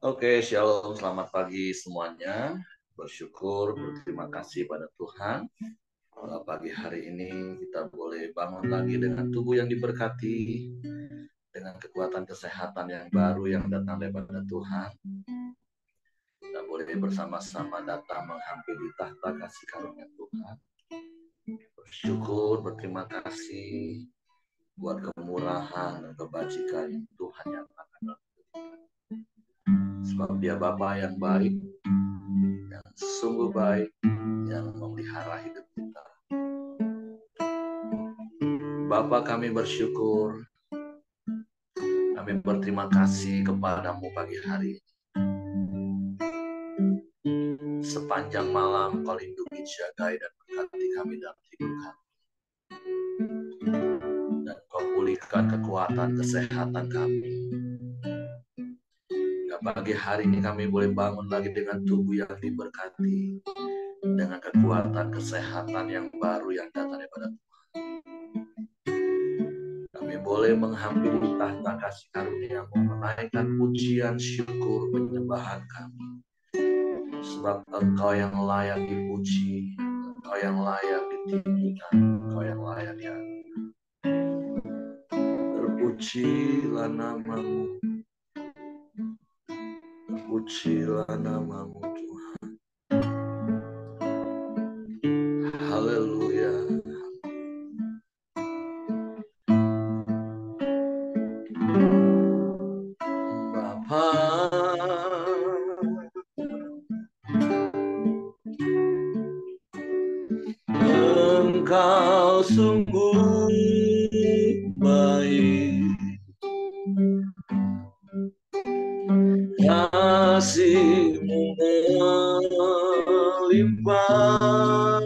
Oke, shalom, selamat pagi semuanya. Bersyukur, berterima kasih pada Tuhan. Pada pagi hari ini kita boleh bangun lagi dengan tubuh yang diberkati, dengan kekuatan kesehatan yang baru yang datang daripada Tuhan. Kita boleh bersama-sama datang menghampiri tahta kasih karunia Tuhan. Bersyukur, berterima kasih buat kemurahan dan kebajikan Tuhan yang akan melakukan. Sebab Dia Bapa yang baik, yang sungguh baik, yang memelihara hidup kita. Bapa, kami bersyukur, kami berterima kasih kepadamu pagi hari ini. Sepanjang malam Kau lindungi, jagai, dan berkati kami dalam hidup kami. Dan Kau pulihkan kekuatan kesehatan kami. Pagi hari ini kami boleh bangun lagi dengan tubuh yang diberkati, dengan kekuatan kesehatan yang baru yang datang daripada Tuhan. Kami boleh menghampiri tahta kasih karunia-Mu, menaikkan pujian, syukur, penyembahan kami. Sebab Engkau yang layak dipuji, Engkau yang layak ditinggikan, Engkau yang layak diangkat. Terpujilah nama-Mu, terpujilah nama-Mu Tuhan. Haleluya. Bapa, Engkau sungguh baik, kasih-Mu melimpah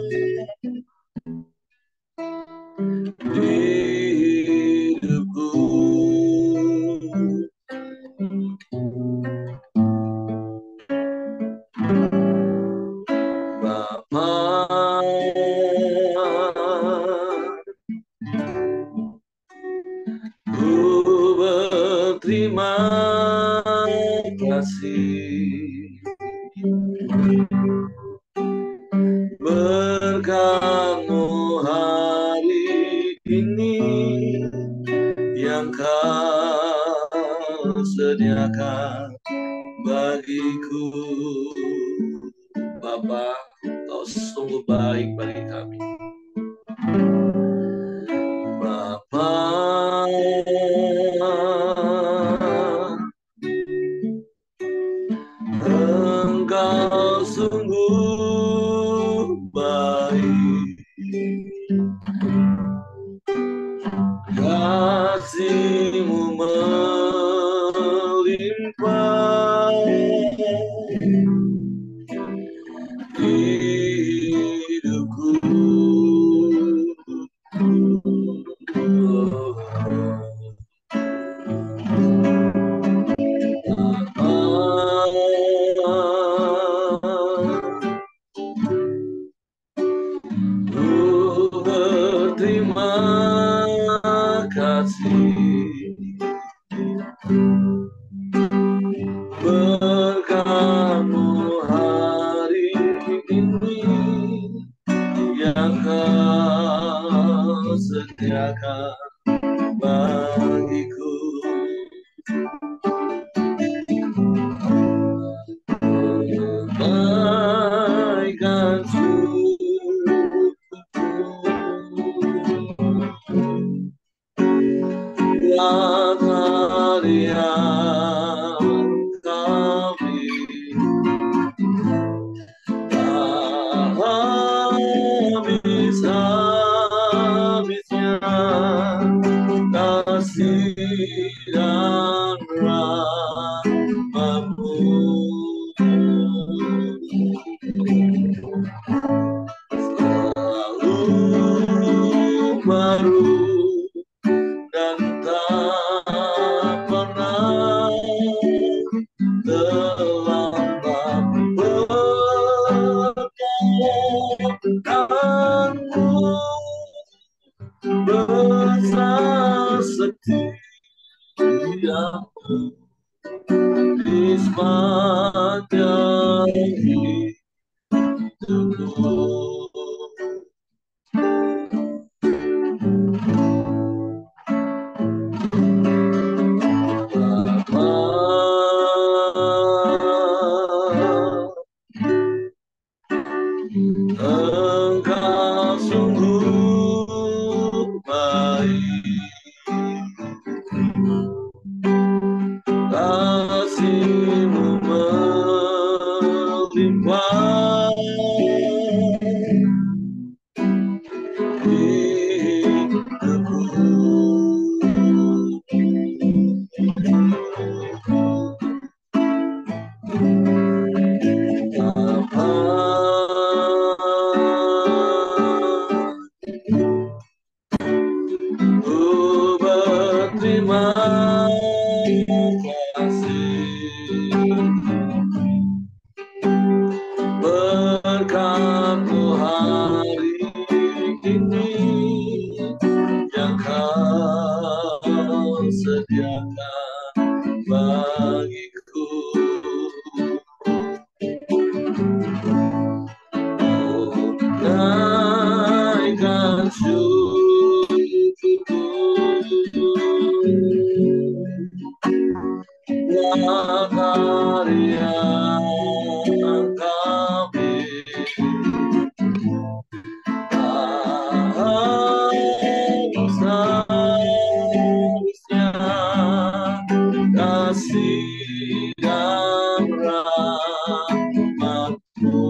di hidupku. Bapa, ku berterima kasih berkat-Mu hari ini yang Kau sediakan bagiku. Bapa, Kau sungguh baik bagi kami. Bapa, Engkau sungguh baik, kasih-Mu melimpah di hidupku. Ku berterima kasih berkat-Mu hari ini yang Kau sediakan bagiku. Baikkan buat harian kami, tak habis-habisnya kasih dan rahmat-Mu. Selalu baru dan tak pernah terlambat. Berkat-Mu besar sekti di sepanjang hidupku. Engkau sungguh baik, kasih-Mu melimpah hidupku. Ku berterima kasih berkat-Mu hari ini yang Kau sediakan bagiku. Naikkan syukurku buat hari yang kami seharusnya kasih dan rahmat-Mu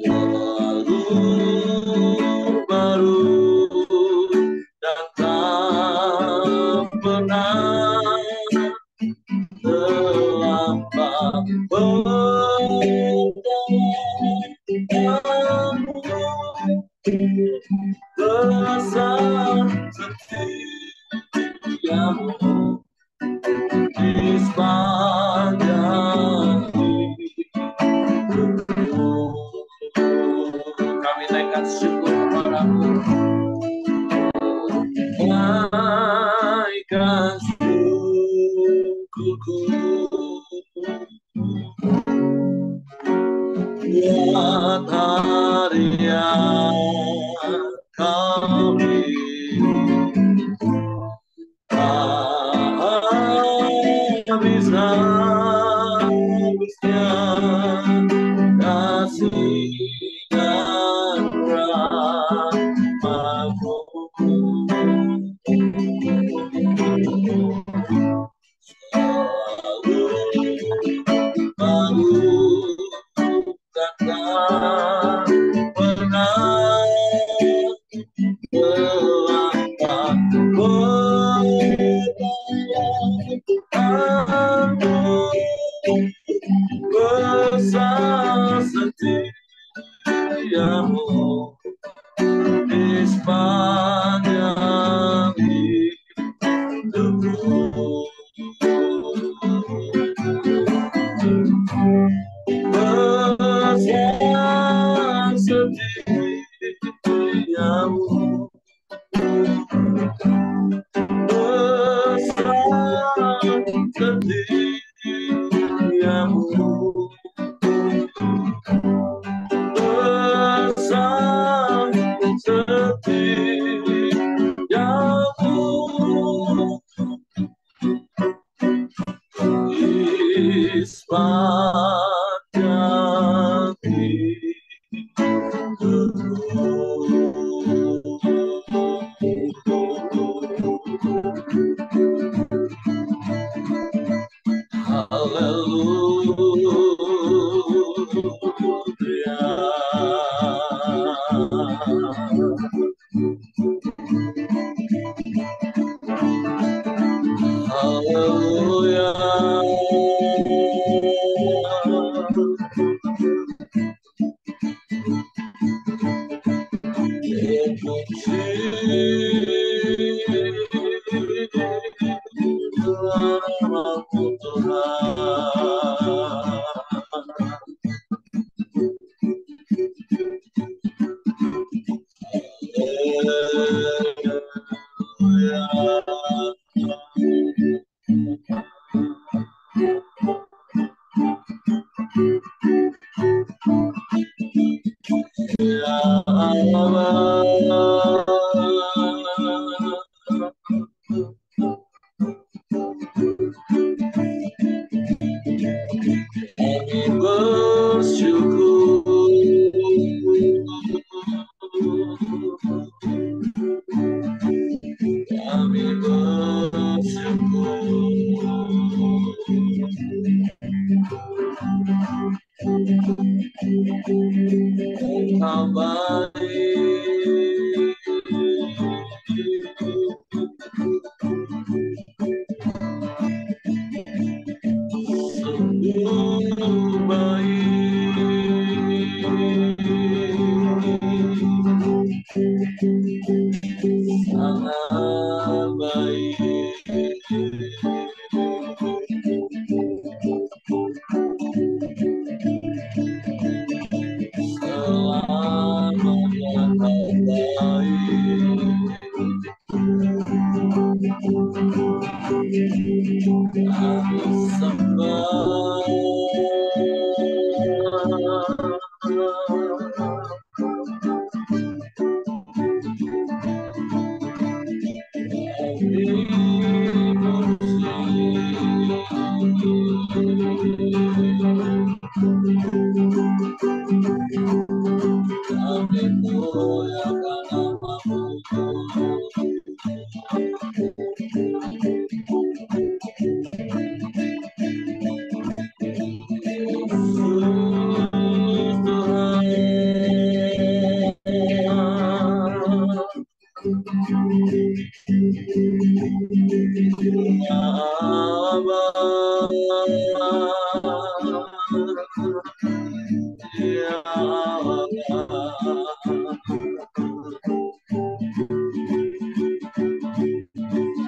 selalu baru dan tak pernah terlambat. Besar setiamu di sepanjang hidupku. Kami naikkan syukur kepada-Mu. Naikkan syukurku buat hari yang kami habis-habisnya kasih dan rahmat-Mu selalu baru dan tak pernah terlambat. Besar setiamu di sepanjang hidupku. Besar setiamu, besar setiamu, besar setiamu di sepanjang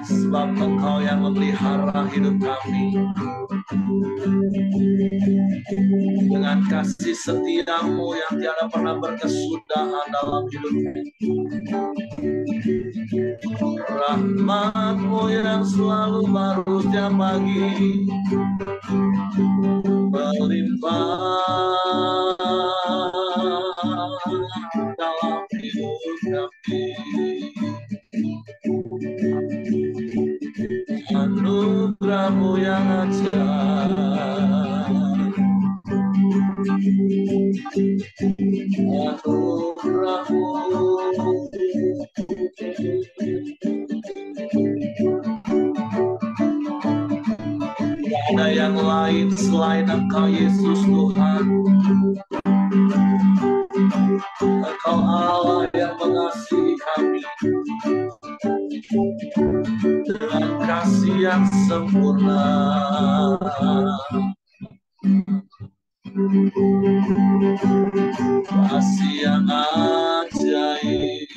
Sebab Engkau yang memelihara hidup kami dengan kasih setiamu yang tiada pernah berkesudahan dalam hidup kami. Rahmat-Mu yang selalu baru setiap pagi melimpah dalam hidup kami. Anugerah-Mu yang ajaib, anugerah-Mu tidak ada yang lain selain Engkau Yesus Tuhan. Engkau Allah yang mengasihi kami dengan kasih yang sempurna, kasih yang ajaib.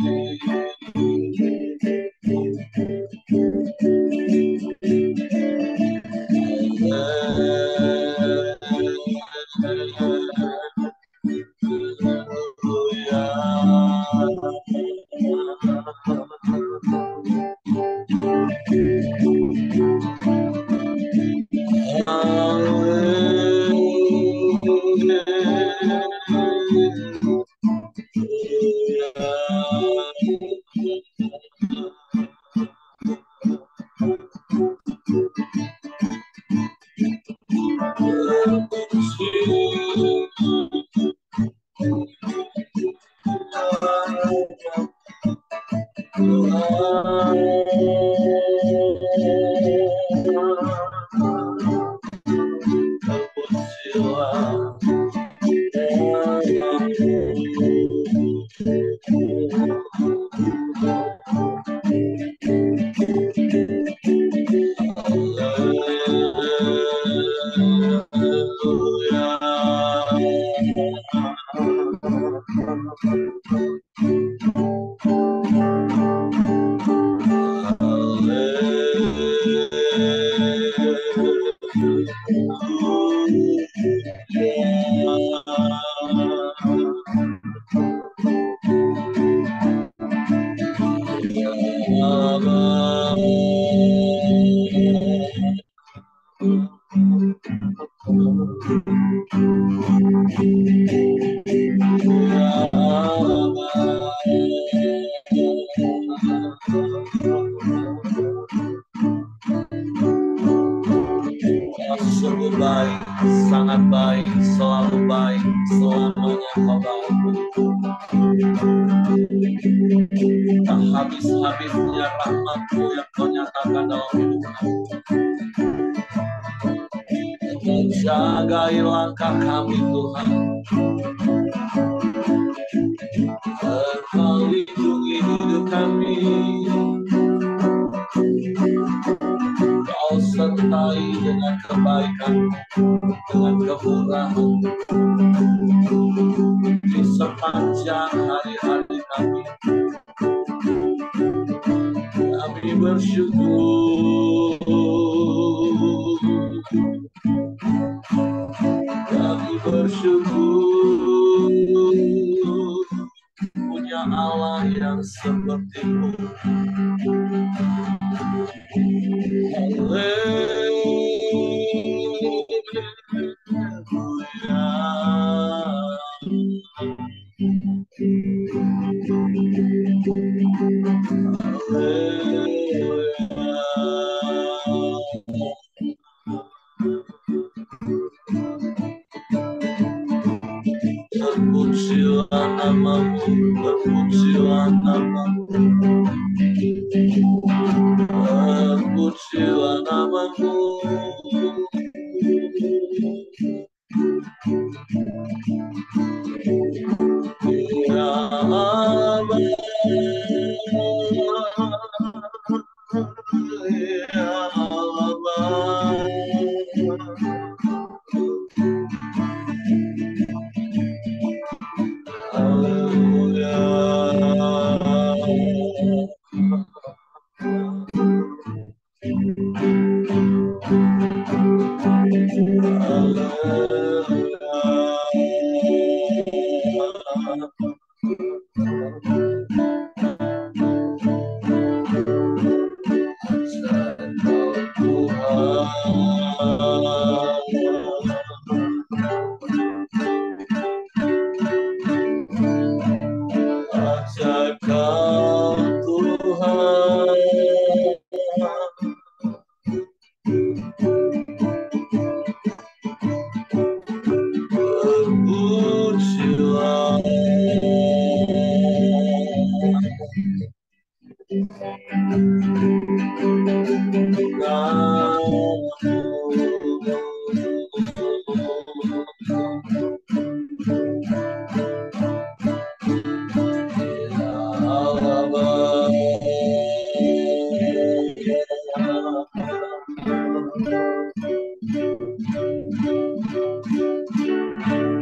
Sungguh baik, sangat baik, selalu baik, selamanya Kau baik. Tak habis-habisnya rahmat-Mu yang Kau nyatakan dalam hidup kami. Kau jagai langkah kami Tuhan. Kau lindungi hidup kami. Kau sertai dengan kebaikan, dengan kemurahan di sepanjang hari-hari kami. Kami bersyukur, kami bersyukur punya Allah yang seperti-Mu. Terpujilah nama-Mu, terpujilah nama-Mu, terpujilah nama-Mu. Ya Allah,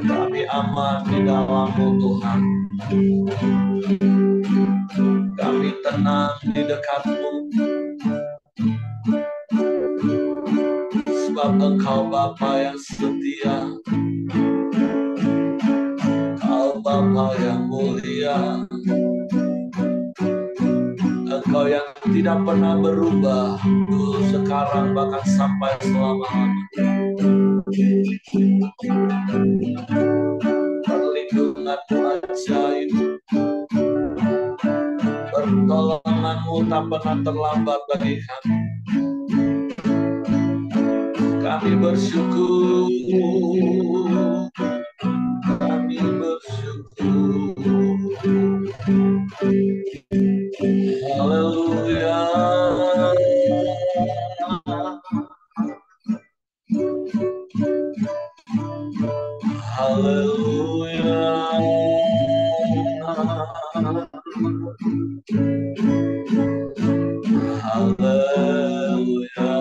Kami aman di dalam-Mu Tuhan. Kami tenang di dekat-Mu. Sebab Engkau Bapa yang setia, Engkau Bapa yang mulia, Engkau yang tidak pernah berubah, dulu, sekarang, bahkan sampai selama-lamanya. Perlindungan-Mu ajaib, pertolongan-Mu tak pernah terlambat bagi kami. Kami bersyukur, kami bersyukur. Haleluya. Haleluya. Haleluya.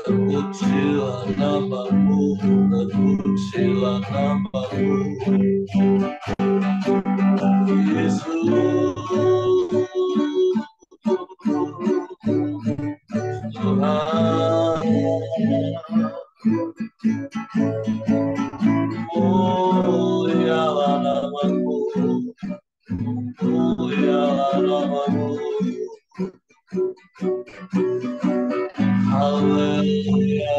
Terpujilah nama-Mu, terpujilah nama-Mu, Yesus Tuhan. Mulialah nama-Mu, mulialah nama-Mu. Haleluya.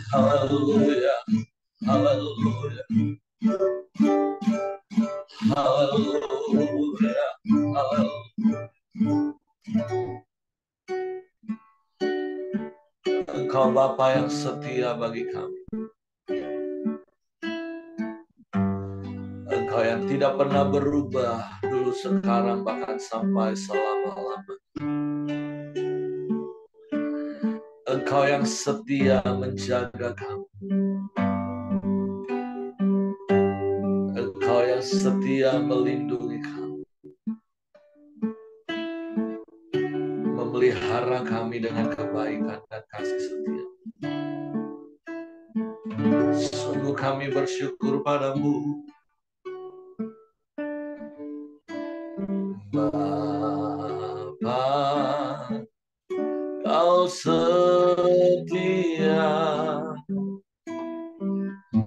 Haleluya, haleluya, haleluya, haleluya. Engkau Bapa yang setia bagi kami. Engkau Engkau yang tidak pernah berubah dulu, sekarang, bahkan sampai selama-lamanya. Engkau yang setia menjaga kami. Engkau yang setia melindungi kami, memelihara kami dengan kebaikan dan kasih setia. Sungguh kami bersyukur padamu, Bapa. Kau setia,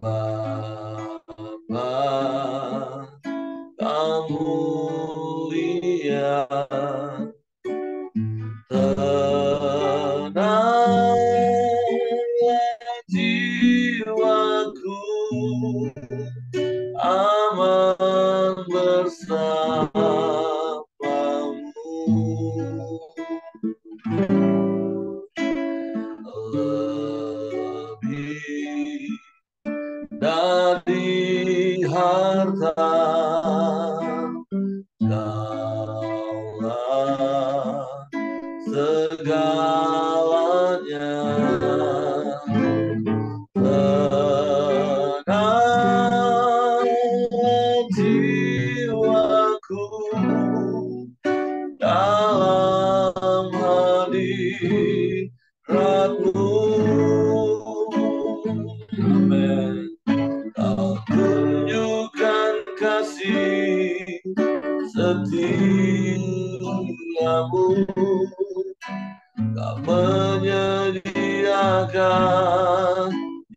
Bapa. Kau mulia, tenanglah jiwaku, aman bersamamu. Lebih dari harta, Kaulah segalanya. Tenanglah jiwaku dalam hadirat-Mu. Amin. Kau tunjukkan kasih setiamu, Kau menyediakan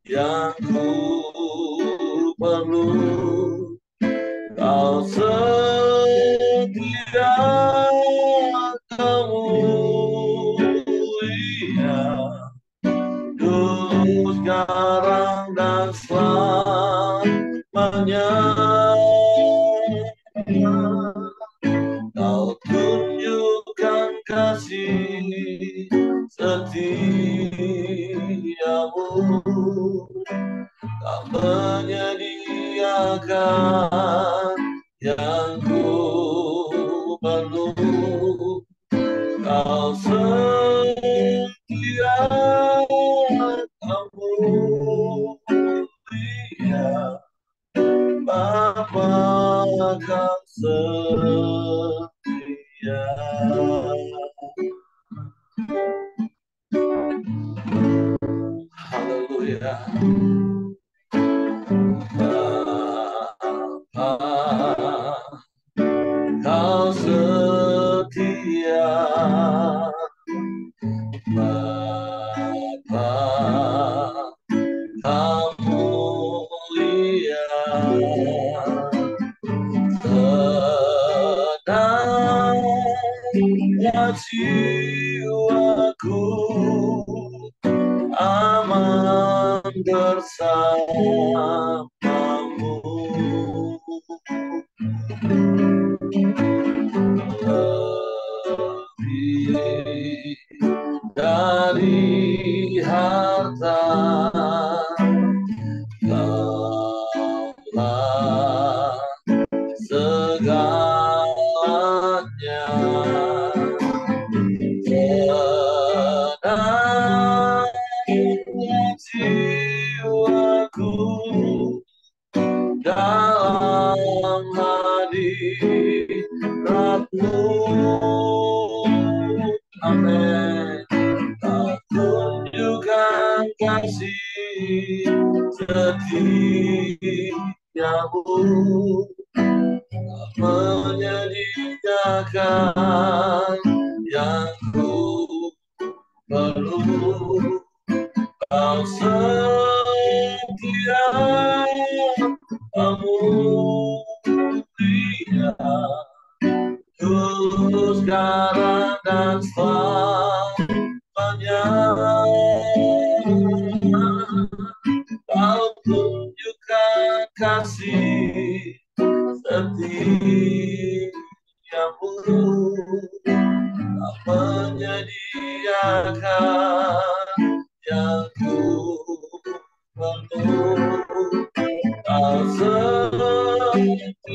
yang ku perlu. Kau setia, Kau mulia, dulu, sekarang, dan selamanya. Kau tunjukkan kasih setiamu, Kau menyediakan yang ku perlu. Kau setia, Kau mulia, Bapa. Kau setia. Haleluya. Bapa, Kau setia, Bapa. Kau mulia, tenanglah jiwaku, aman bersamamu. Lebih dari harta, Kaulah segalanya. Tenanglah jiwaku dalam hadirat-Mu. Amin. Kau tunjukkan kasih setiamu, Kau menyediakan yang ku perlu. Kau setia, Kau mulia, dulu, sekarang, dan selamanya. Kau tunjukkan kasih setiamu, Kau menyediakan yang ku perlu. Kau setia,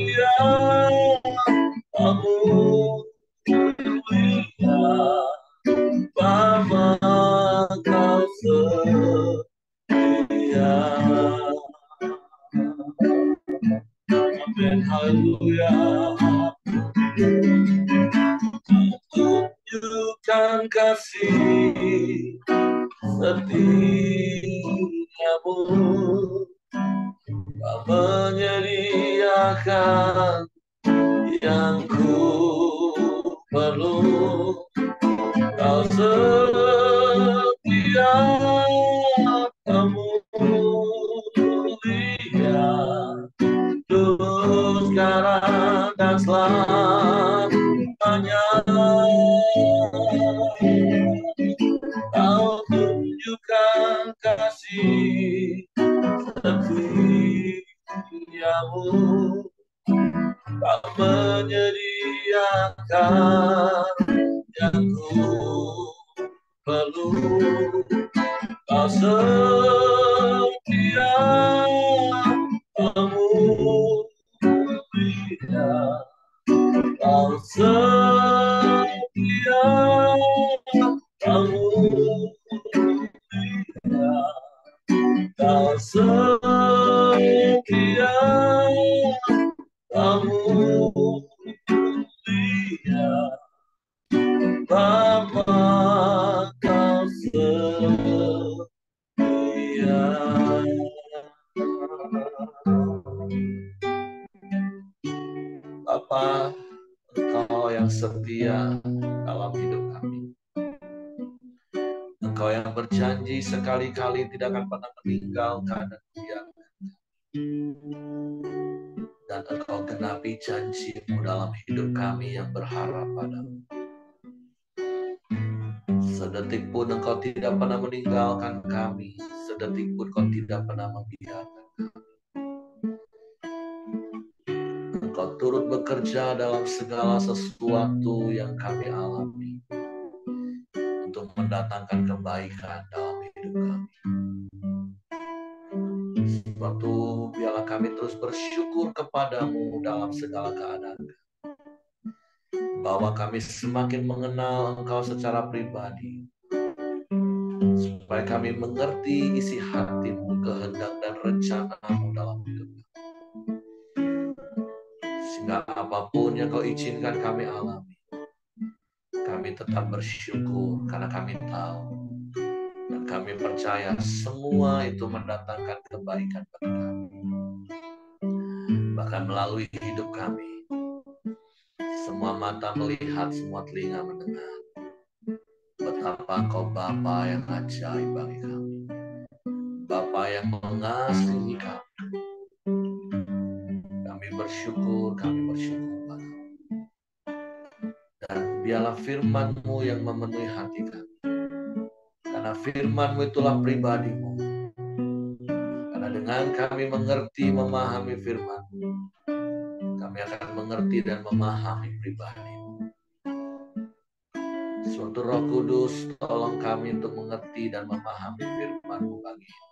Haleluya, Bapa kau setia. Amin, haleluya. Tunjukkan kasih setiamu, kau menyediakan yang ku perlu. Kau setia, kamu mulia, dulu sekarang dan selamanya. Kau tunjukkan kasih setiamu, kau menyediakan yang ku perlu. Kau setia, kamu mulia, kau setia, kamu mulia, kau setia, kamu mulia, Bapa kau setia. Bapa, Engkau yang setia dalam hidup kami. Engkau yang berjanji sekali-kali tidak akan pernah meninggalkan dan membiarkan. Dan Engkau genapi janji-Mu dalam hidup kami yang berharap padamu. Sedetik pun Engkau tidak pernah meninggalkan kami. Sedetik pun Engkau tidak pernah membiarkan kami. Engkau turut bekerja dalam segala sesuatu yang kami alami untuk mendatangkan kebaikan dalam hidup kami. Sebab itu biarlah kami terus bersyukur kepadamu dalam segala keadaan, bahwa kami semakin mengenal Engkau secara pribadi, supaya kami mengerti isi hati-Mu, kehendak dan rencana-Mu dalam hidup kami. Sehingga apapun yang Kau izinkan kami alami, kami tetap bersyukur karena kami tahu dan kami percaya semua itu mendatangkan kebaikan bagi kami. Bahkan melalui hidup kami, semua mata melihat, semua telinga mendengar betapa Engkau Bapa yang ajaib bagi kami, Bapa yang mengasihi kami. Kami bersyukur padamu. Dan biarlah firman-Mu yang memenuhi hati kami. Karena firman-Mu itulah pribadi-Mu. Karena dengan kami mengerti, memahami firman-Mu, kami akan mengerti dan memahami pribadi-Mu. Suatu Roh Kudus, tolong kami untuk mengerti dan memahami firman-Mu pagi ini.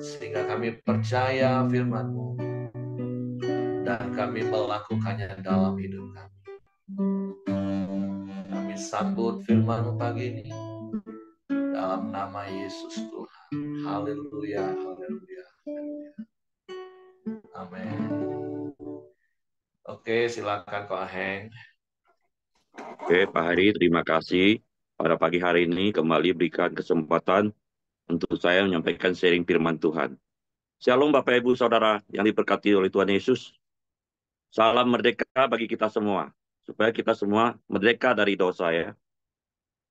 Sehingga kami percaya firman-Mu dan kami melakukannya dalam hidup kami. Kami sambut firman-Mu pagi ini dalam nama Yesus Tuhan. Haleluya, haleluya, haleluya. Amin. Oke, silakan Ko Aheng. Oke, Pak Hari, terima kasih. Pada pagi hari ini kembali berikan kesempatan untuk saya menyampaikan sharing firman Tuhan. Shalom Bapak Ibu Saudara yang diberkati oleh Tuhan Yesus. Salam merdeka bagi kita semua, supaya kita semua merdeka dari dosa ya.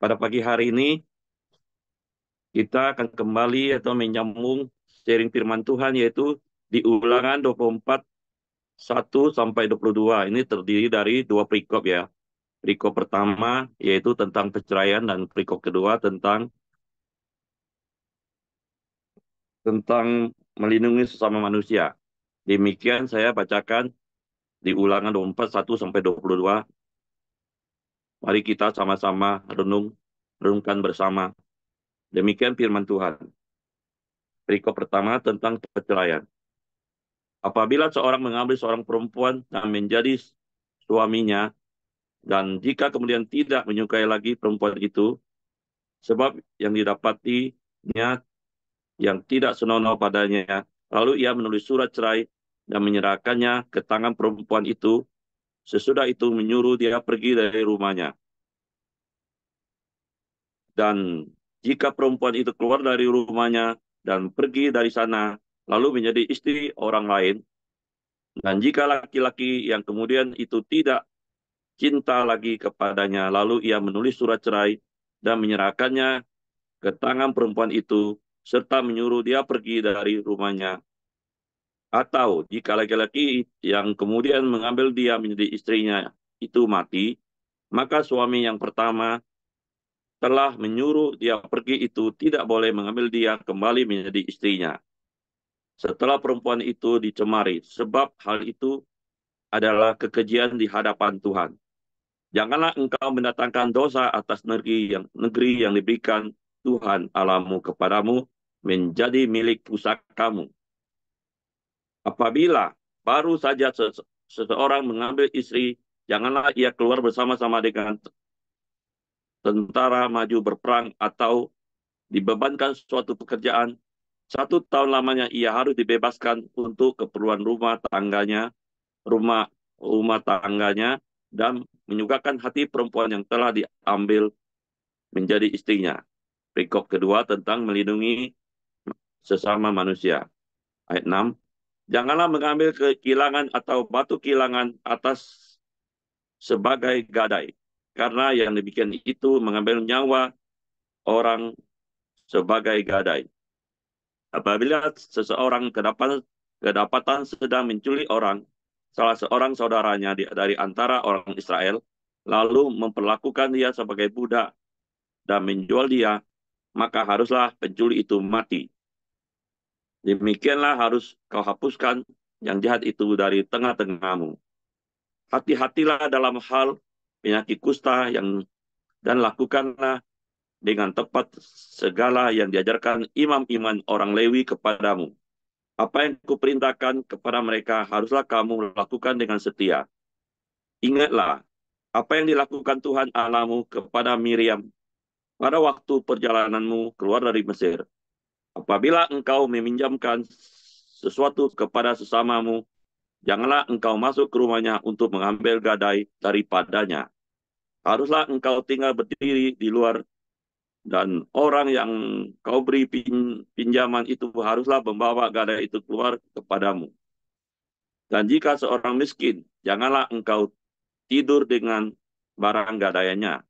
Pada pagi hari ini kita akan kembali atau menyambung sharing firman Tuhan, yaitu di Ulangan 24 1 sampai 22. Ini terdiri dari 2 perikop ya. Perikop pertama yaitu tentang perceraian dan perikop kedua tentang melindungi sesama manusia. Demikian saya bacakan di Ulangan 24 1 sampai 22. Mari kita sama-sama renungkan bersama. Demikian firman Tuhan. Perikop pertama tentang perceraian. Apabila seorang mengambil seorang perempuan dan menjadi suaminya, dan jika kemudian tidak menyukai lagi perempuan itu, sebab yang didapatinya yang tidak senonoh padanya, lalu ia menulis surat cerai dan menyerahkannya ke tangan perempuan itu, sesudah itu menyuruh dia pergi dari rumahnya. Dan jika perempuan itu keluar dari rumahnya dan pergi dari sana, lalu menjadi istri orang lain, dan jika laki-laki yang kemudian itu tidak cinta lagi kepadanya, lalu ia menulis surat cerai dan menyerahkannya ke tangan perempuan itu, serta menyuruh dia pergi dari rumahnya. Atau jika laki-laki yang kemudian mengambil dia menjadi istrinya itu mati, maka suami yang pertama telah menyuruh dia pergi itu tidak boleh mengambil dia kembali menjadi istrinya setelah perempuan itu dicemari, sebab hal itu adalah kekejian di hadapan Tuhan. Janganlah engkau mendatangkan dosa atas negeri yang diberikan Tuhan Allahmu kepadamu menjadi milik pusakamu. Apabila baru saja seseorang mengambil istri, janganlah ia keluar bersama-sama dengan tentara maju berperang atau dibebankan suatu pekerjaan. 1 tahun lamanya ia harus dibebaskan untuk keperluan rumah rumah tangganya, dan menyukakan hati perempuan yang telah diambil menjadi istrinya. Perikop kedua tentang melindungi sesama manusia. Ayat 6. Janganlah mengambil kekilangan atau batu kilangan atas sebagai gadai, karena yang demikian itu mengambil nyawa orang sebagai gadai. Apabila seseorang kedapatan sedang menculik salah seorang saudaranya dari antara orang Israel, lalu memperlakukan dia sebagai budak dan menjual dia, maka haruslah penculik itu mati. Demikianlah harus kau hapuskan yang jahat itu dari tengah-tengahmu. Hati-hatilah dalam hal penyakit kusta dan lakukanlah dengan tepat segala yang diajarkan imam-imam orang Lewi kepadamu. Apa yang kuperintahkan kepada mereka haruslah kamu lakukan dengan setia. Ingatlah apa yang dilakukan Tuhan Allahmu kepada Miriam pada waktu perjalananmu keluar dari Mesir. Apabila engkau meminjamkan sesuatu kepada sesamamu, janganlah engkau masuk ke rumahnya untuk mengambil gadai daripadanya. Haruslah engkau tinggal berdiri di luar, dan orang yang kau beri pinjaman itu haruslah membawa gadai itu keluar kepadamu. Dan jika seorang miskin, janganlah engkau tidur dengan barang gadaiannya.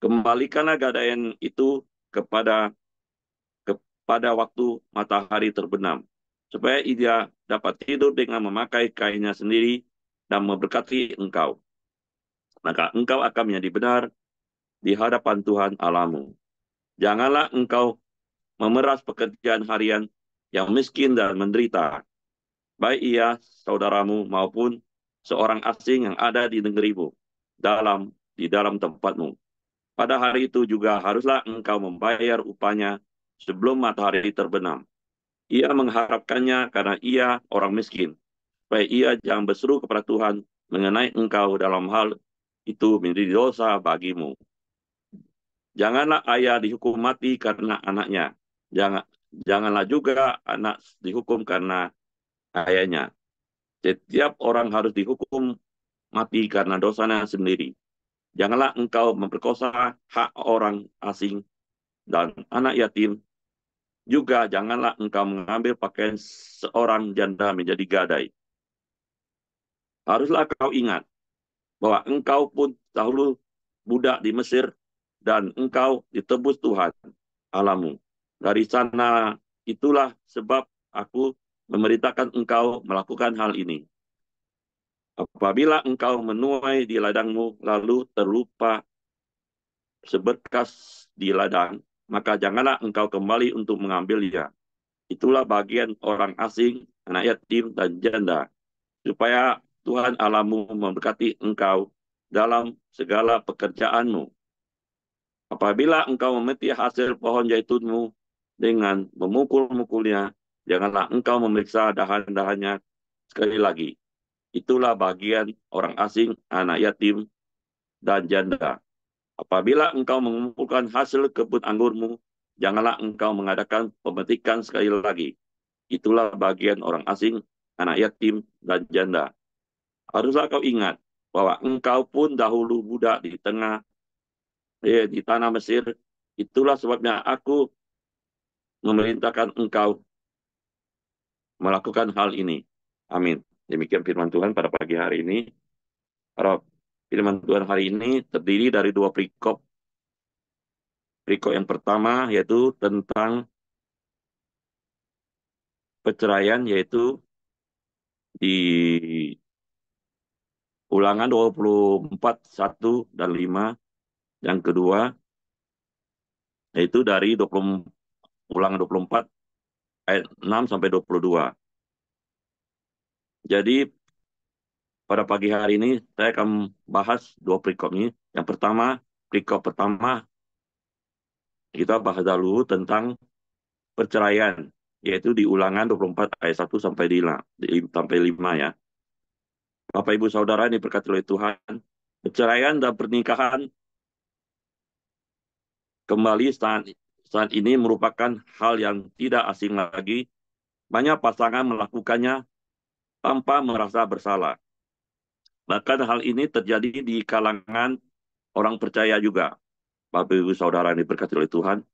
Kembalikanlah gadaian itu kepada waktu matahari terbenam, supaya ia dapat tidur dengan memakai kainnya sendiri dan memberkati engkau. Maka engkau akan menjadi benar di hadapan Tuhan Allahmu. Janganlah engkau memeras pekerjaan harian yang miskin dan menderita, baik ia saudaramu maupun seorang asing yang ada di negerimu, di dalam tempatmu. Pada hari itu juga haruslah engkau membayar upahnya sebelum matahari terbenam. Ia mengharapkannya karena ia orang miskin, supaya ia jangan berseru kepada Tuhan mengenai engkau dalam hal itu menjadi dosa bagimu. Janganlah ayah dihukum mati karena anaknya. Janganlah juga anak dihukum karena ayahnya. Setiap orang harus dihukum mati karena dosanya sendiri. Janganlah engkau memperkosa hak orang asing dan anak yatim. Juga janganlah engkau mengambil pakaian seorang janda menjadi gadai. Haruslah kau ingat bahwa engkau pun dahulu budak di Mesir, dan engkau ditebus Tuhan Allahmu. Dari sana itulah sebab aku memerintahkan engkau melakukan hal ini. Apabila engkau menuai di ladangmu, lalu terlupa seberkas di ladang, maka janganlah engkau kembali untuk mengambilnya. Itulah bagian orang asing, anak yatim, dan janda, supaya Tuhan Allahmu memberkati engkau dalam segala pekerjaanmu. Apabila engkau memetik hasil pohon zaitunmu dengan memukul-mukulnya, janganlah engkau memeriksa dahan-dahannya sekali lagi. itulah bagian orang asing, anak yatim, dan janda. Apabila engkau mengumpulkan hasil kebun anggurmu, janganlah engkau mengadakan pemetikan sekali lagi. Itulah bagian orang asing, anak yatim, dan janda. Haruslah kau ingat bahwa engkau pun dahulu budak di tanah Mesir. Itulah sebabnya aku memerintahkan engkau melakukan hal ini. Amin. Demikian firman Tuhan pada pagi hari ini. Para firman Tuhan hari ini terdiri dari dua perikop. Perikop yang pertama yaitu tentang perceraian, yaitu di Ulangan 24, 1 dan 5. Yang kedua yaitu dari Ulangan 24 ayat 6 sampai 22. Jadi pada pagi hari ini saya akan bahas dua perikop ini. Yang pertama, perikop pertama kita bahas dulu tentang perceraian, yaitu di Ulangan 24 ayat 1 sampai 5 ya. Bapak Ibu Saudara ini diberkati oleh Tuhan, perceraian dan pernikahan kembali saat ini merupakan hal yang tidak asing lagi. Banyak pasangan melakukannya tanpa merasa bersalah. Bahkan hal ini terjadi di kalangan orang percaya juga. Bapak Ibu Saudara ini diberkati oleh Tuhan.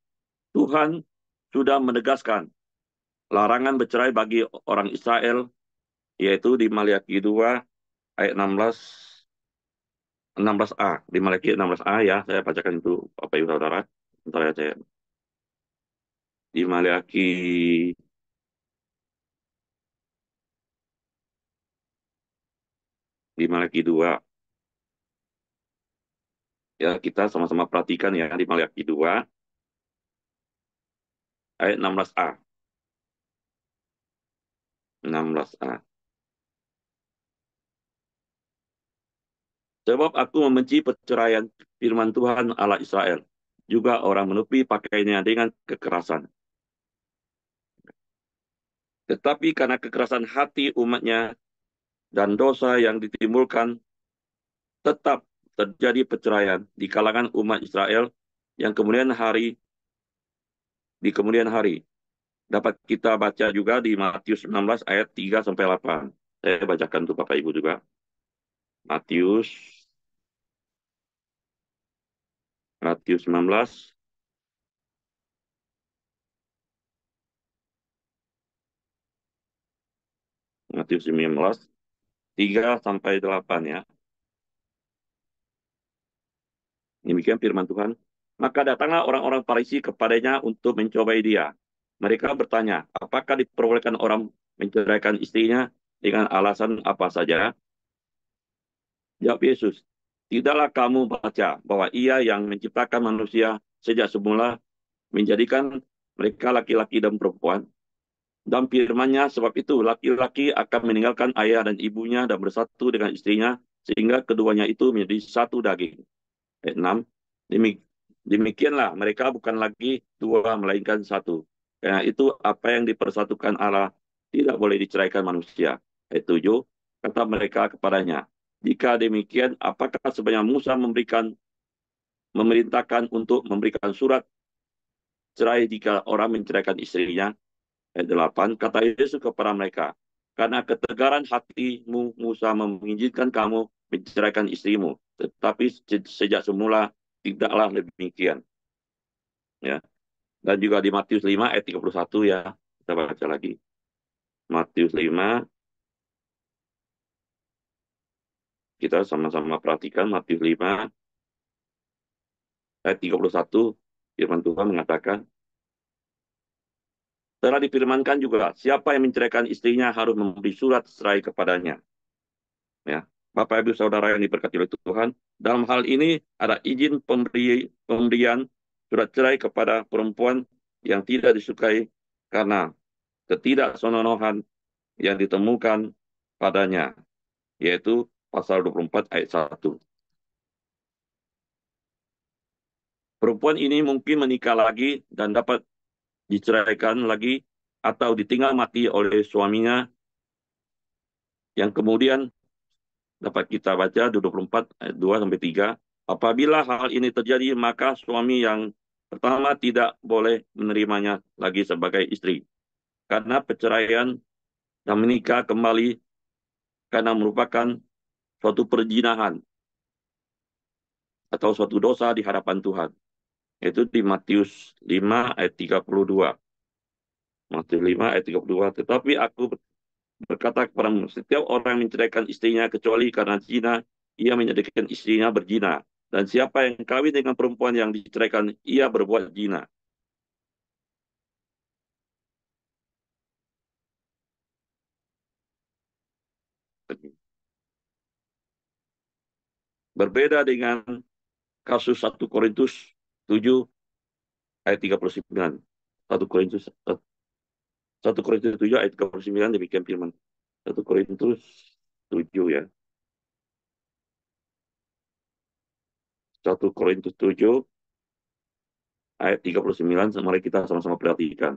Tuhan sudah menegaskan larangan bercerai bagi orang Israel, yaitu di Maliaki 2 ayat 16a. Di Maliaki 16a ya, saya bacakan itu Bapak Ibu Saudara. Bentar ya saya. Di Maliaki di Maliaki 2. Ya, kita sama-sama perhatikan ya di Maliaki 2 ayat 16a. 16a. Sebab aku membenci perceraian, firman Tuhan Allah Israel. Juga orang menupi pakaiannya dengan kekerasan. Tetapi karena kekerasan hati umatnya dan dosa yang ditimbulkan, tetap terjadi perceraian di kalangan umat Israel yang di kemudian hari. Dapat kita baca juga di Matius 16 ayat 3 sampai 8. Saya bacakan untuk Bapak Ibu juga. Matius 19 Matius 19 3 sampai 8 ya. Demikian firman Tuhan. Maka datanglah orang-orang Farisi kepadanya untuk mencobai dia. Mereka bertanya, apakah diperbolehkan orang menceraikan istrinya dengan alasan apa saja? Jawab Yesus, tidaklah kamu baca bahwa ia yang menciptakan manusia sejak semula menjadikan mereka laki-laki dan perempuan. Dan firman-Nya, sebab itu laki-laki akan meninggalkan ayah dan ibunya dan bersatu dengan istrinya, sehingga keduanya itu menjadi satu daging. Ayat 6. Demikianlah mereka bukan lagi dua, melainkan satu. Karena itu apa yang dipersatukan Allah tidak boleh diceraikan manusia. Ayat 7. Kata mereka kepadanya, jika demikian, apakah sebenarnya Musa memerintahkan untuk memberikan surat cerai jika orang menceraikan istrinya? Ayat 8, kata Yesus kepada mereka, karena ketegaran hatimu Musa mengizinkan kamu menceraikan istrimu, tetapi sejak semula tidaklah demikian. Ya. Dan juga di Matius 5 ayat 31 ya, kita baca lagi. Matius 5, kita sama-sama perhatikan Matius 5 ayat 31, firman Tuhan mengatakan, telah difirmankan juga, siapa yang menceraikan istrinya harus memberi surat cerai kepadanya. Ya, Bapak Ibu Saudara yang diberkati oleh Tuhan, dalam hal ini ada izin pemberian surat cerai kepada perempuan yang tidak disukai karena ketidaksenonohan yang ditemukan padanya, yaitu pasal 24 ayat 1. Perempuan ini mungkin menikah lagi dan dapat diceraikan lagi atau ditinggal mati oleh suaminya yang kemudian dapat kita baca 24 ayat 2 sampai 3. Apabila hal ini terjadi, maka suami yang pertama tidak boleh menerimanya lagi sebagai istri. Karena perceraian dan menikah kembali karena merupakan suatu perzinahan atau suatu dosa di hadapan Tuhan. Itu di Matius 5 ayat 32. Matius 5 ayat 32. Tetapi aku berkata kepadamu, setiap orang menceraikan istrinya kecuali karena zina, ia menjadikan istrinya berzina. Dan siapa yang kawin dengan perempuan yang diceraikan, ia berbuat zina. Berbeda dengan kasus 1 Korintus 7 ayat 39. 1 Korintus 7 ayat 39 demikian firman. 1 Korintus 7 ya. 1 Korintus 7 ayat 39, mari kita sama-sama perhatikan.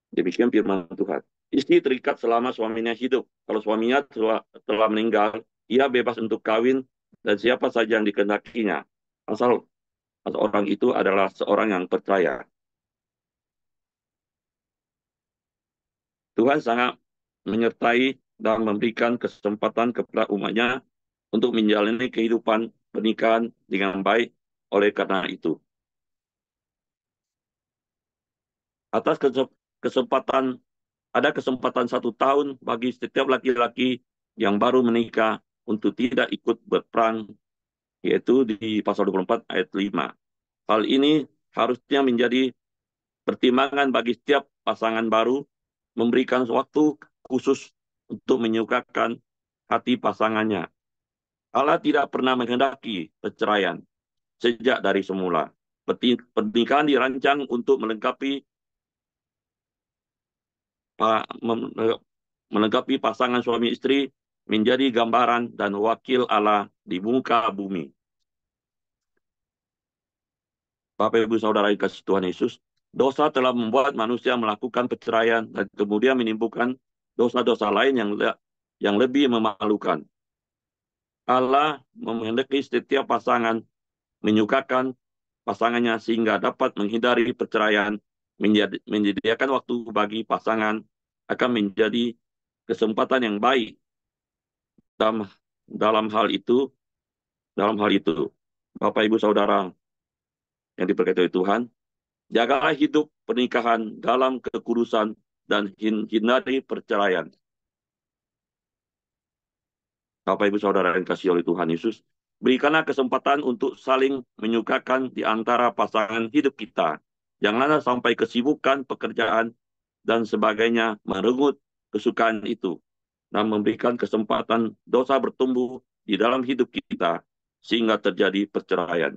Demikian firman Tuhan. Istri terikat selama suaminya hidup. Kalau suaminya telah meninggal, ia bebas untuk kawin dan siapa saja yang dikehendakinya. Asal orang itu adalah seorang yang percaya. Tuhan sangat menyertai dan memberikan kesempatan kepada umatnya untuk menjalani kehidupan pernikahan dengan baik. Oleh karena itu, atas kesempatan ada kesempatan 1 tahun bagi setiap laki-laki yang baru menikah untuk tidak ikut berperang, yaitu di pasal 24 ayat 5. Hal ini harusnya menjadi pertimbangan bagi setiap pasangan baru memberikan waktu khusus untuk menyukakan hati pasangannya. Allah tidak pernah menghendaki perceraian sejak dari semula. Pernikahan dirancang untuk melengkapi pasangan suami istri menjadi gambaran dan wakil Allah di muka bumi. Bapak Ibu Saudara yang kasih Tuhan Yesus, dosa telah membuat manusia melakukan perceraian dan kemudian menimbulkan dosa-dosa lain yang lebih memalukan. Allah menghendaki setiap pasangan menyukakan pasangannya sehingga dapat menghindari perceraian, menyediakan waktu bagi pasangan akan menjadi kesempatan yang baik dalam dalam hal itu, Bapak Ibu Saudara yang diberkati oleh Tuhan, jagalah hidup pernikahan dalam kekudusan dan hindari perceraian. Bapak Ibu Saudara yang kasih oleh Tuhan Yesus, berikanlah kesempatan untuk saling menyukakan di antara pasangan hidup kita. Janganlah sampai kesibukan pekerjaan dan sebagainya merenggut kesukaan itu dan memberikan kesempatan dosa bertumbuh di dalam hidup kita sehingga terjadi perceraian.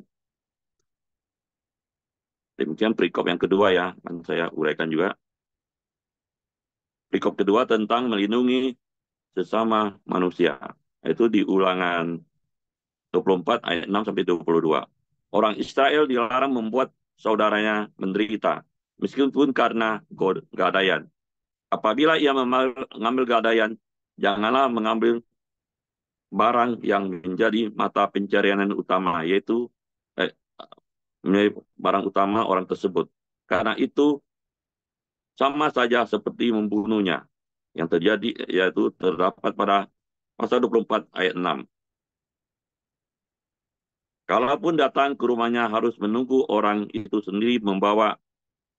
Demikian perikop yang kedua ya, akan saya uraikan juga. Perikop kedua tentang melindungi sesama manusia. Itu di Ulangan 24 ayat 6 sampai 22. Orang Israel dilarang membuat saudaranya menderita, meskipun karena gadaian. Apabila ia mengambil gadaian, janganlah mengambil barang yang menjadi mata pencarian utama, yaitu barang utama orang tersebut. Karena itu sama saja seperti membunuhnya. Yang terjadi yaitu terdapat pada pasal 24 ayat 6. Kalaupun datang ke rumahnya harus menunggu orang itu sendiri membawa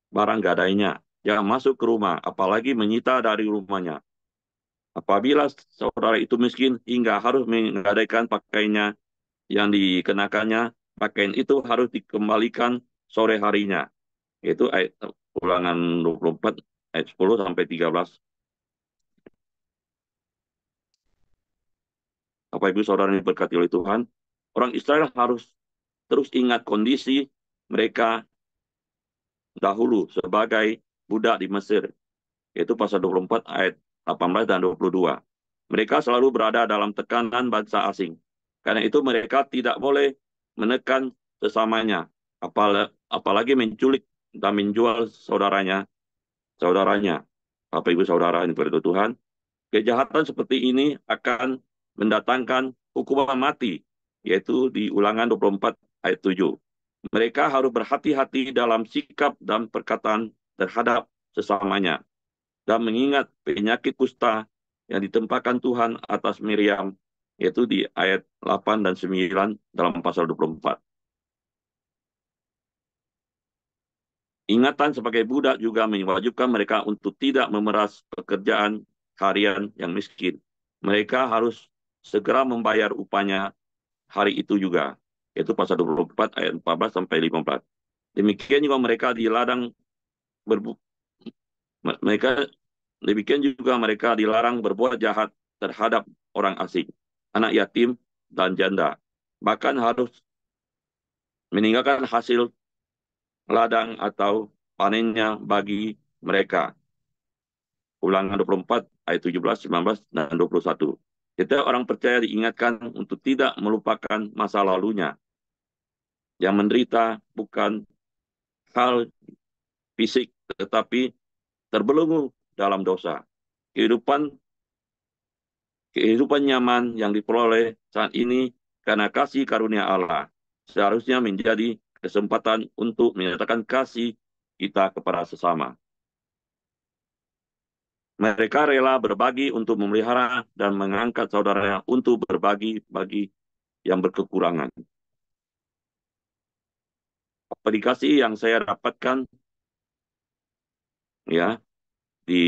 barang gadainya. Jangan masuk ke rumah, apalagi menyita dari rumahnya. Apabila saudara itu miskin hingga harus menggadaikan pakaiannya yang dikenakannya, pakaian itu harus dikembalikan sore harinya. Itu ayat Ulangan 24 ayat 10 sampai 13. Bapak Ibu Saudara yang diberkati oleh Tuhan, orang Israel harus terus ingat kondisi mereka dahulu sebagai budak di Mesir. Yaitu pasal 24 ayat 18 dan 22. Mereka selalu berada dalam tekanan bangsa asing. Karena itu mereka tidak boleh menekan sesamanya, apalagi menculik dan menjual saudaranya. Bapak Ibu Saudara yang diberkati Tuhan, Kejahatan seperti ini akan mendatangkan hukuman mati, yaitu di Ulangan 24 ayat 7. Mereka harus berhati-hati dalam sikap dan perkataan terhadap sesamanya, dan mengingat penyakit kusta yang ditempahkan Tuhan atas Miriam, yaitu di ayat 8 dan 9 dalam pasal 24. Ingatan sebagai budak juga mewajibkan mereka untuk tidak memeras pekerjaan harian yang miskin. Mereka harus segera membayar upahnya hari itu juga, yaitu pasal 24 ayat 14 sampai 15. Demikian juga mereka di ladang berbu mereka demikian juga mereka dilarang berbuat jahat terhadap orang asing, anak yatim dan janda. Bahkan harus meninggalkan hasil ladang atau panennya bagi mereka. Ulangan 24 ayat 17, 19, dan 21. Setiap orang percaya diingatkan untuk tidak melupakan masa lalunya. Yang menderita bukan hal fisik, tetapi terbelenggu dalam dosa. Kehidupan kehidupan nyaman yang diperoleh saat ini karena kasih karunia Allah seharusnya menjadi kesempatan untuk menyatakan kasih kita kepada sesama. Mereka rela berbagi untuk memelihara dan mengangkat saudaranya untuk berbagi bagi yang berkekurangan. Aplikasi yang saya dapatkan ya di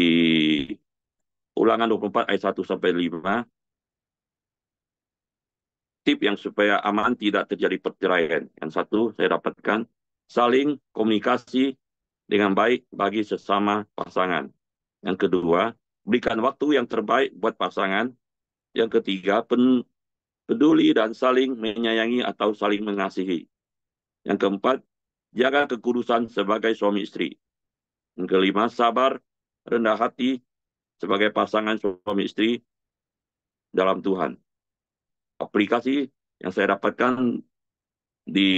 Ulangan 24 ayat 1 sampai 5, tip yang supaya aman tidak terjadi perceraian. Yang satu saya dapatkan, saling komunikasi dengan baik bagi sesama pasangan. Yang kedua, berikan waktu yang terbaik buat pasangan. Yang ketiga, peduli dan saling menyayangi atau saling mengasihi. Yang keempat, jaga kekudusan sebagai suami istri. Yang kelima, sabar, rendah hati sebagai pasangan suami istri dalam Tuhan. Aplikasi yang saya dapatkan di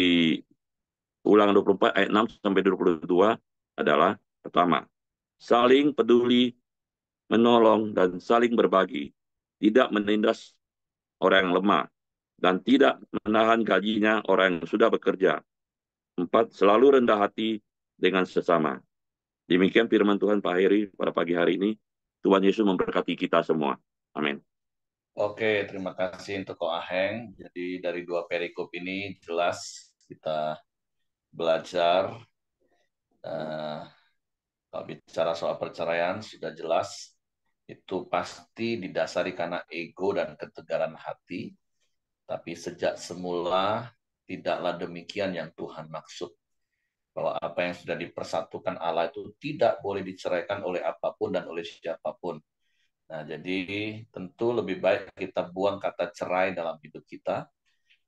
Ulangan 24 ayat 6 sampai 22 adalah pertama, saling peduli, menolong, dan saling berbagi. Tidak menindas orang yang lemah, dan tidak menahan gajinya orang yang sudah bekerja. 4, selalu rendah hati dengan sesama. Demikian firman Tuhan Pak Heri pada pagi hari ini. Tuhan Yesus memberkati kita semua. Amin. Oke, terima kasih untuk Ko Aheng. Jadi dari dua perikop ini jelas kita belajar. Kalau bicara soal perceraian sudah jelas itu pasti didasari karena ego dan ketegaran hati. Tapi sejak semula tidaklah demikian yang Tuhan maksud. Bahwa apa yang sudah dipersatukan Allah itu tidak boleh diceraikan oleh apapun dan oleh siapapun. Nah, jadi tentu lebih baik kita buang kata cerai dalam hidup kita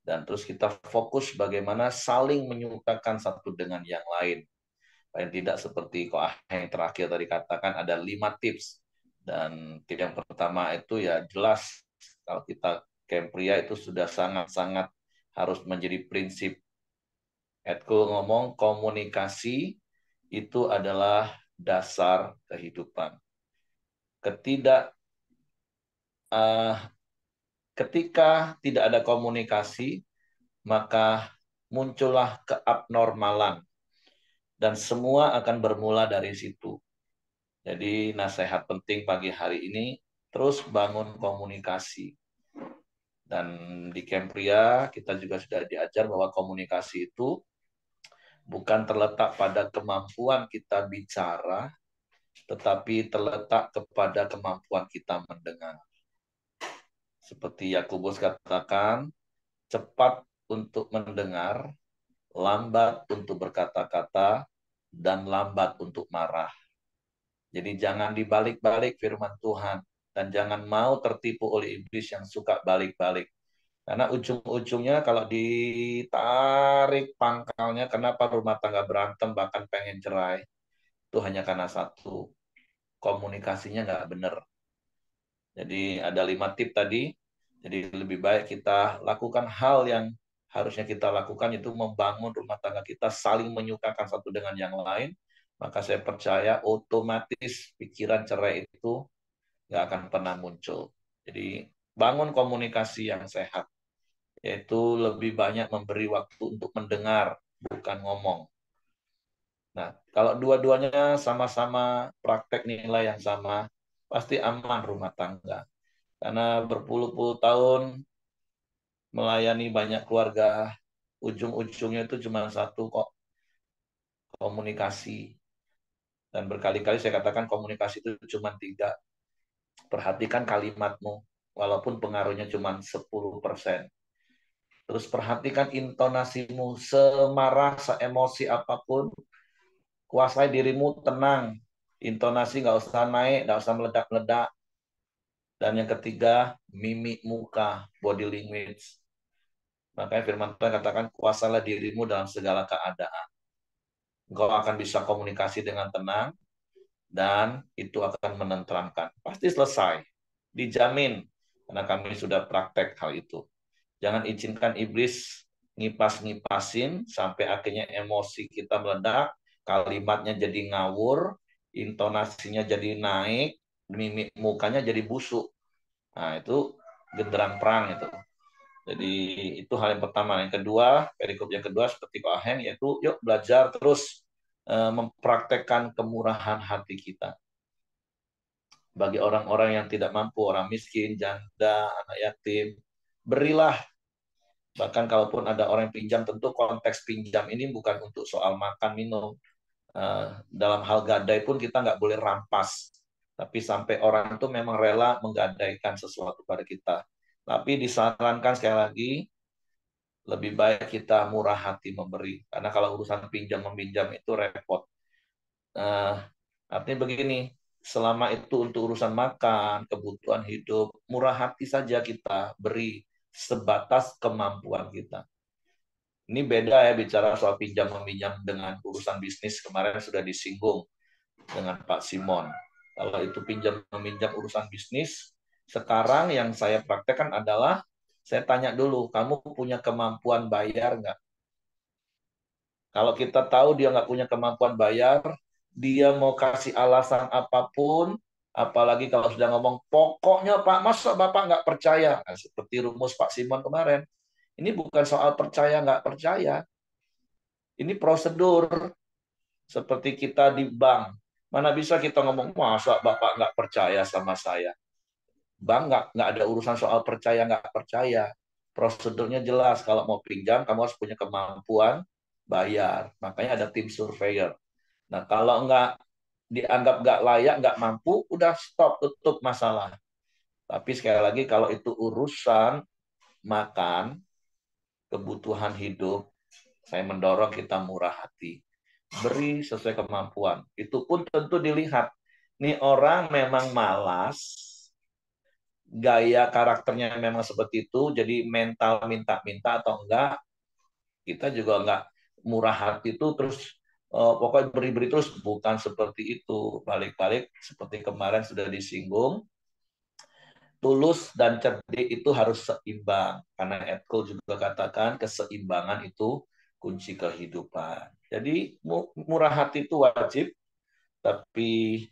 dan terus kita fokus bagaimana saling menyukakan satu dengan yang lain. Paling tidak seperti kok yang terakhir tadi katakan ada 5 tips. Dan tips yang pertama itu ya jelas kalau kita camp pria itu sudah sangat-sangat harus menjadi prinsip. Edku ngomong komunikasi itu adalah dasar kehidupan. Uh, ketika tidak ada komunikasi, maka muncullah keabnormalan. Dan semua akan bermula dari situ. Jadi nasihat penting pagi hari ini, terus bangun komunikasi. Dan di camp pria kita juga sudah diajar bahwa komunikasi itu bukan terletak pada kemampuan kita bicara, tetapi terletak kepada kemampuan kita mendengar. Seperti Yakobus katakan, cepat untuk mendengar, lambat untuk berkata-kata, dan lambat untuk marah. Jadi jangan dibalik-balik firman Tuhan. Dan jangan mau tertipu oleh iblis yang suka balik-balik. Karena ujung-ujungnya kalau ditarik pangkalnya, kenapa rumah tangga berantem, bahkan pengen cerai, itu hanya karena satu, komunikasinya nggak benar. Jadi ada 5 tip tadi, jadi lebih baik kita lakukan hal yang harusnya kita lakukan, itu membangun rumah tangga kita, saling menyukakan satu dengan yang lain, maka saya percaya otomatis pikiran cerai itu nggak akan pernah muncul. Jadi bangun komunikasi yang sehat, yaitu lebih banyak memberi waktu untuk mendengar, bukan ngomong. Nah, kalau dua-duanya sama-sama praktek nilai yang sama, pasti aman rumah tangga. Karena berpuluh-puluh tahun melayani banyak keluarga, ujung-ujungnya itu cuma satu kok, komunikasi. Dan berkali-kali saya katakan komunikasi itu cuma tiga. Perhatikan kalimatmu, walaupun pengaruhnya cuma 10%. Terus perhatikan intonasimu, semarah, seemosi apapun, kuasai dirimu, tenang. Intonasi nggak usah naik, nggak usah meledak-meledak. Dan yang ketiga, mimik muka, body language. Makanya firman Tuhan katakan, kuasalah dirimu dalam segala keadaan. Engkau akan bisa komunikasi dengan tenang, dan itu akan menenteramkan. Pasti selesai. Dijamin, karena kami sudah praktek hal itu. Jangan izinkan iblis ngipas-ngipasin, sampai akhirnya emosi kita meledak, kalimatnya jadi ngawur, intonasinya jadi naik, mimik mukanya jadi busuk. Nah, itu genderang perang itu. Jadi itu hal yang pertama. Yang kedua, perikop yang kedua seperti Pak Aheng, yaitu yuk belajar terus mempraktekkan kemurahan hati kita. Bagi orang-orang yang tidak mampu, orang miskin, janda, anak yatim, berilah. Bahkan kalaupun ada orang yang pinjam, tentu konteks pinjam ini bukan untuk soal makan, minum. Dalam hal gadai pun kita nggak boleh rampas. Tapi sampai orang itu memang rela menggadaikan sesuatu pada kita. Tapi disarankan sekali lagi, lebih baik kita murah hati memberi. Karena kalau urusan pinjam meminjam itu repot. Artinya begini, selama itu untuk urusan makan, kebutuhan hidup, murah hati saja kita beri sebatas kemampuan kita. Ini beda ya bicara soal pinjam meminjam dengan urusan bisnis, kemarin sudah disinggung dengan Pak Simon. Kalau itu pinjam meminjam urusan bisnis, sekarang yang saya praktekkan adalah saya tanya dulu, kamu punya kemampuan bayar nggak? Kalau kita tahu dia nggak punya kemampuan bayar, dia mau kasih alasan apapun, apalagi kalau sudah ngomong, pokoknya Pak, masa Bapak nggak percaya? Nah, seperti rumus Pak Simon kemarin. Ini bukan soal percaya nggak percaya. Ini prosedur. Seperti kita di bank. Mana bisa kita ngomong, masa Bapak nggak percaya sama saya? Bank nggak ada urusan soal percaya nggak percaya. Prosedurnya jelas. Kalau mau pinjam, kamu harus punya kemampuan bayar. Makanya ada tim surveyor. Nah, kalau nggak dianggap nggak layak, nggak mampu, udah stop, tutup masalah. Tapi sekali lagi, kalau itu urusan makan, kebutuhan hidup, saya mendorong kita murah hati. Beri sesuai kemampuan. Itu pun tentu dilihat. Nih orang memang malas, gaya karakternya memang seperti itu, jadi mental minta-minta atau enggak, kita juga enggak murah hati itu terus pokoknya beri-beri terus, bukan seperti itu. Balik-balik seperti kemarin sudah disinggung, tulus dan cerdik itu harus seimbang. Karena Edko juga katakan keseimbangan itu kunci kehidupan. Jadi murah hati itu wajib, tapi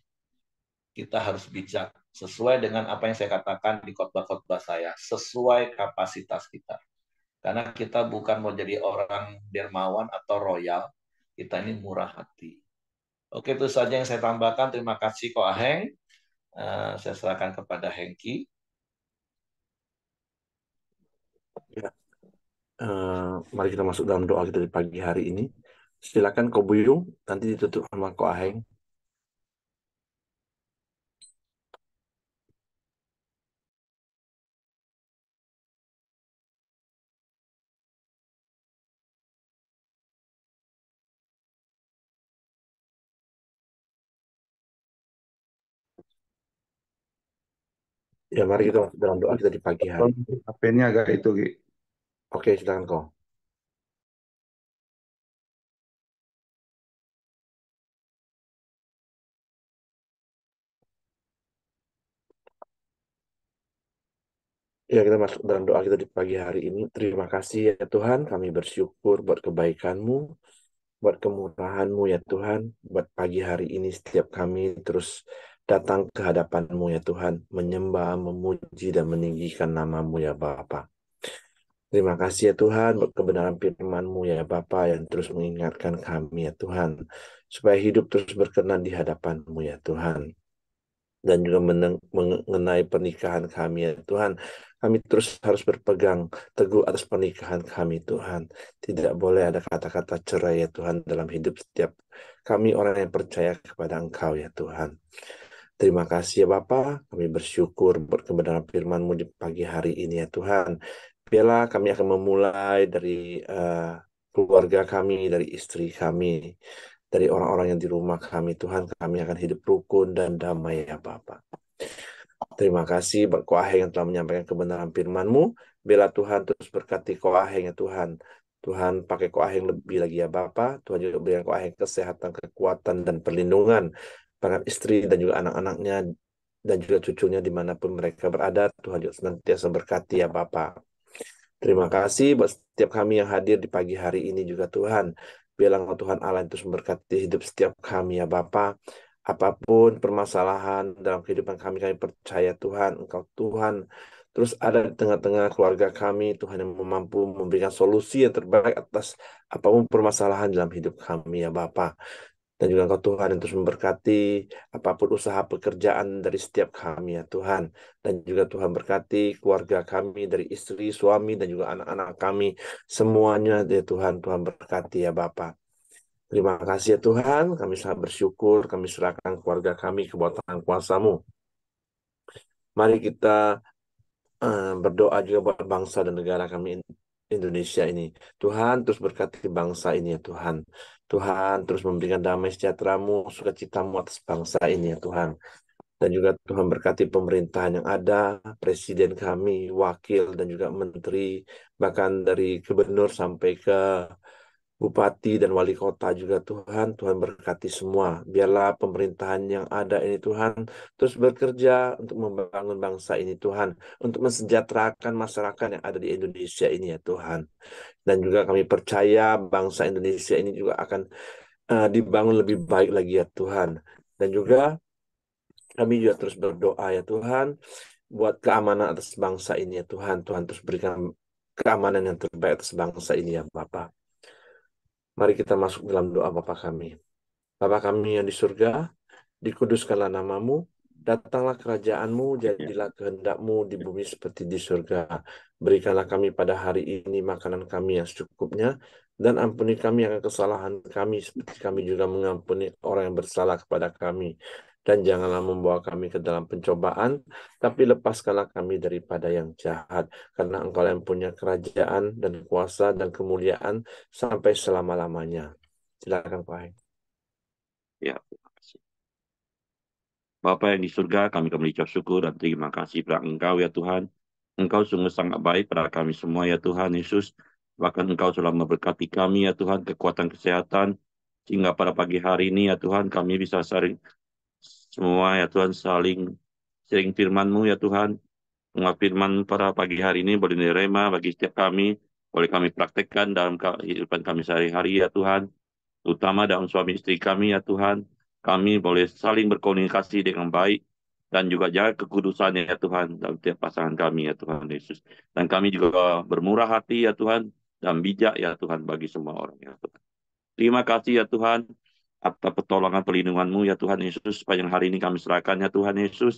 kita harus bijak sesuai dengan apa yang saya katakan di khotbah-khotbah saya, sesuai kapasitas kita. Karena kita bukan mau jadi orang dermawan atau royal, kita ini murah hati. Oke, itu saja yang saya tambahkan. Terima kasih Ko Aheng. Saya serahkan kepada Hengki. Ya, mari kita masuk dalam doa kita di pagi hari ini. Silakan Ko Buyung, nanti ditutup sama Ko Aheng. Ya, mari kita masuk dalam doa kita di pagi hari. HP ini agak itu, Gi. Oke, silakan Ko. Ya, kita masuk dalam doa kita di pagi hari ini. Terima kasih ya Tuhan, kami bersyukur buat kebaikan-Mu, buat kemurahan-Mu ya Tuhan, buat pagi hari ini setiap kami terus datang ke hadapan-Mu ya Tuhan, menyembah, memuji, dan meninggikan nama-Mu ya Bapa. Terima kasih ya Tuhan buat kebenaran firman-Mu ya Bapa yang terus mengingatkan kami ya Tuhan, supaya hidup terus berkenan di hadapan-Mu ya Tuhan. Dan juga mengenai pernikahan kami ya Tuhan, kami terus harus berpegang teguh atas pernikahan kami Tuhan. Tidak boleh ada kata-kata cerai ya Tuhan dalam hidup setiap kami orang yang percaya kepada Engkau ya Tuhan. Terima kasih ya Bapa, kami bersyukur buat kebenaran firman-Mu di pagi hari ini ya Tuhan. Biarlah kami akan memulai dari keluarga kami, dari istri kami, dari orang-orang yang di rumah kami Tuhan. Kami akan hidup rukun dan damai ya Bapa. Terima kasih buat Ko Aheng yang telah menyampaikan kebenaran firman-Mu. Biarlah Tuhan terus berkati Ko Aheng ya Tuhan. Tuhan pakai Ko Aheng lebih lagi ya Bapa. Tuhan juga berikan Ko Aheng kesehatan, kekuatan, dan perlindungan. Bahkan istri dan juga anak-anaknya dan juga cucunya dimanapun mereka berada. Tuhan juga senantiasa berkati ya Bapa. Terima kasih buat setiap kami yang hadir di pagi hari ini juga Tuhan. Biarlah Tuhan Allah yang terus memberkati hidup setiap kami ya Bapa. Apapun permasalahan dalam kehidupan kami, kami percaya Tuhan, Engkau Tuhan terus ada di tengah-tengah keluarga kami, Tuhan yang mampu memberikan solusi yang terbaik atas apapun permasalahan dalam hidup kami ya Bapa. Dan juga Engkau Tuhan yang terus memberkati apapun usaha pekerjaan dari setiap kami ya Tuhan. Dan juga Tuhan berkati keluarga kami dari istri, suami, dan juga anak-anak kami. Semuanya ya Tuhan, Tuhan berkati ya Bapa. Terima kasih ya Tuhan, kami sangat bersyukur, kami serahkan keluarga kami ke bawah tangan kuasa-Mu. Mari kita berdoa juga buat bangsa dan negara kami Indonesia ini. Tuhan terus berkati bangsa ini ya Tuhan. Tuhan terus memberikan damai sejahtera-Mu, sukacita-Mu atas bangsa ini ya Tuhan. Dan juga Tuhan berkati pemerintahan yang ada, presiden kami, wakil, dan juga menteri, bahkan dari gubernur sampai ke bupati dan wali kota juga Tuhan. Tuhan berkati semua. Biarlah pemerintahan yang ada ini Tuhan terus bekerja untuk membangun bangsa ini Tuhan, untuk mensejahterakan masyarakat yang ada di Indonesia ini ya Tuhan. Dan juga kami percaya bangsa Indonesia ini juga akan dibangun lebih baik lagi ya Tuhan. Dan juga kami juga terus berdoa ya Tuhan buat keamanan atas bangsa ini ya Tuhan. Tuhan terus berikan keamanan yang terbaik atas bangsa ini ya Bapa. Mari kita masuk dalam doa Bapa kami. Bapa kami yang di surga, dikuduskanlah nama-Mu, datanglah kerajaan-Mu, Ya, jadilah kehendak-Mu di bumi seperti di surga. Berikanlah kami pada hari ini makanan kami yang secukupnya, dan ampuni kami akan kesalahan kami, seperti kami juga mengampuni orang yang bersalah kepada kami. Dan janganlah membawa kami ke dalam pencobaan, tapi lepaskanlah kami daripada yang jahat. Karena Engkau yang punya kerajaan dan kuasa dan kemuliaan sampai selama-lamanya. Silakan Pak. ya, terima kasih. Bapa yang di surga, kami kembali ucap syukur dan terima kasih pada Engkau ya Tuhan. Engkau sungguh sangat baik pada kami semua ya Tuhan Yesus. Bahkan Engkau telah memberkati kami ya Tuhan, kekuatan kesehatan. Sehingga pada pagi hari ini ya Tuhan, kami bisa saling semua ya Tuhan saling sharing firman-Mu ya Tuhan. Menguat firman pada pagi hari ini boleh diterima bagi setiap kami. Boleh kami praktekkan dalam kehidupan kami sehari-hari ya Tuhan. Terutama dalam suami istri kami ya Tuhan. Kami boleh saling berkomunikasi dengan baik dan juga jaga kekudusannya ya Tuhan dalam setiap pasangan kami ya Tuhan Yesus. Dan kami juga bermurah hati ya Tuhan dan bijak ya Tuhan bagi semua orang ya Tuhan. Terima kasih ya Tuhan atas pertolongan perlindungan-Mu ya Tuhan Yesus. Sepanjang hari ini kami serahkan ya Tuhan Yesus.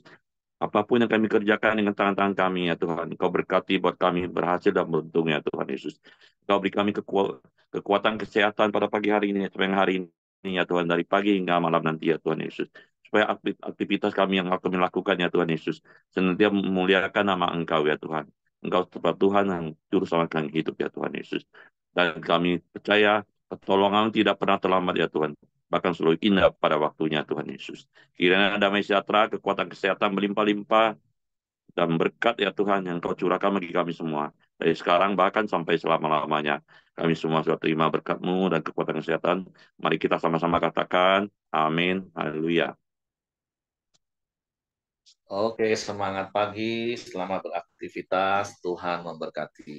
Apapun yang kami kerjakan dengan tangan-tangan kami ya Tuhan. Engkau berkati buat kami berhasil dan beruntung ya Tuhan Yesus. Engkau beri kami kekuatan kesehatan pada pagi hari ini. Sepanjang hari ini ya Tuhan. Dari pagi hingga malam nanti ya Tuhan Yesus. Supaya aktivitas kami yang kami lakukan ya Tuhan Yesus. Senantiasa memuliakan nama Engkau ya Tuhan. Engkau tempat Tuhan yang juru selamatkan hidup ya Tuhan Yesus. Dan kami percaya pertolongan tidak pernah terlambat ya Tuhan. Bahkan selalu indah pada waktunya Tuhan Yesus. Kiranya damai sejahtera, kekuatan kesehatan berlimpah-limpah, dan berkat ya Tuhan yang Kau curahkan bagi kami semua. Dari sekarang bahkan sampai selama-lamanya. Kami semua sudah terima berkat-Mu dan kekuatan kesehatan. Mari kita sama-sama katakan, amin, haleluya. Oke, semangat pagi, selamat beraktivitas, Tuhan memberkati.